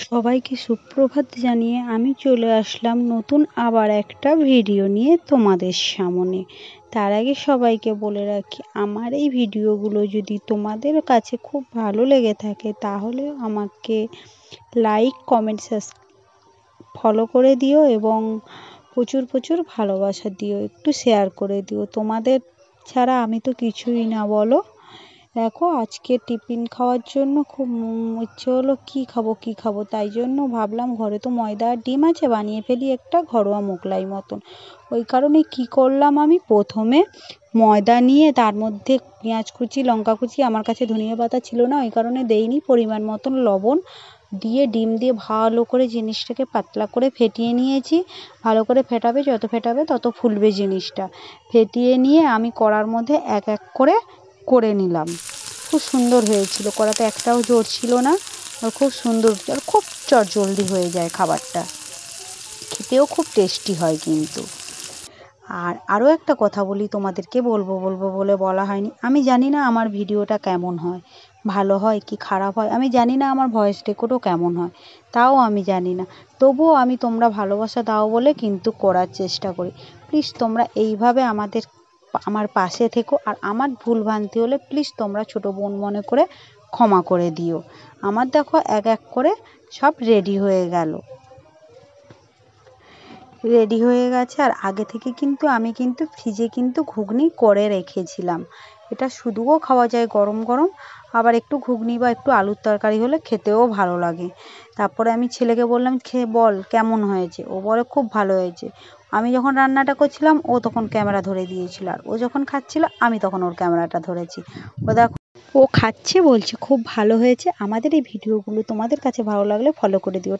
সবাইকে সুপ্রভাত জানিয়ে আমি চলে আসলাম নতুন আবার একটা ভিডিও নিয়ে তোমাদের সামনে। তার আগে সবাইকে বলে রাখি, আমার এই ভিডিওগুলো যদি তোমাদের কাছে খুব ভালো লেগে থাকে তাহলে আমাকে লাইক, কমেন্ট, ফলো করে দিও এবং প্রচুর প্রচুর ভালোবাসা দিও, একটু শেয়ার করে দিও। তোমাদের ছাড়া আমি তো কিছুই না, বলো। দেখো, আজকে টিফিন খাওয়ার জন্য খুব ইচ্ছে হলো কী খাবো, তাই জন্য ভাবলাম ঘরে তো ময়দা আর ডিম আছে, বানিয়ে ফেলি একটা ঘরোয়া মোগলাই মতন। ওই কারণে কি করলাম, আমি প্রথমে ময়দা নিয়ে তার মধ্যে পেঁয়াজ কুচি, লঙ্কা কুচি, আমার কাছে ধনিয়া পাতা ছিল না ওই কারণে দেইনি, পরিমাণ মতন লবণ দিয়ে ডিম দিয়ে ভালো করে জিনিসটাকে পাতলা করে ফেটিয়ে নিয়েছি। ভালো করে ফেটাবে, যত ফেটাবে তত ফুলবে জিনিসটা। ফেটিয়ে নিয়ে আমি কড়ার মধ্যে এক এক করে নিলাম। খুব সুন্দর হয়েছিল, কড়াতে একটাও জোর ছিল না, আর খুব সুন্দর, আর খুব চটজলদি হয়ে যায় খাবারটা, খেতেও খুব টেস্টি হয় কিন্তু। আর আরও একটা কথা বলি, তোমাদেরকে বলবো বলে বলা হয়নি। আমি জানি না আমার ভিডিওটা কেমন হয়, ভালো হয় কি খারাপ হয় আমি জানি না, আমার ভয়েস রেকর্ডও কেমন হয় তাও আমি জানি না। তবুও আমি তোমরা ভালোবাসা দাও বলে কিন্তু করার চেষ্টা করি। প্লিজ তোমরা এইভাবে আমার পাশে থেকো, আর আমার ভুলভ্রান্তি হলে প্লিজ তোমরা ছোটো বোন মনে করে ক্ষমা করে দিও। আমার দেখো এক এক করে সব রেডি হয়ে গেছে। আর আগে থেকে কিন্তু আমি ফ্রিজে ঘুগনি করে রেখেছিলাম। এটা শুধুও খাওয়া যায় গরম গরম, আবার একটু ঘুগনি বা একটু আলুর তরকারি হলে খেতেও ভালো লাগে। তারপরে আমি ছেলেকে বললাম, খেয়ে বল কেমন হয়েছে। ও বলে খুব ভালো হয়েছে। আমি যখন রান্নাটা করছিলাম ও তখন ক্যামেরা ধরে দিয়েছিল, আর ও যখন খাচ্ছিল আমি তখন ওর ক্যামেরাটা ধরেছি। ও দেখো, ও খাচ্ছে, বলছে খুব ভালো হয়েছে। আমাদের এই ভিডিওগুলো তোমাদের কাছে ভালো লাগলে ফলো করে দিও।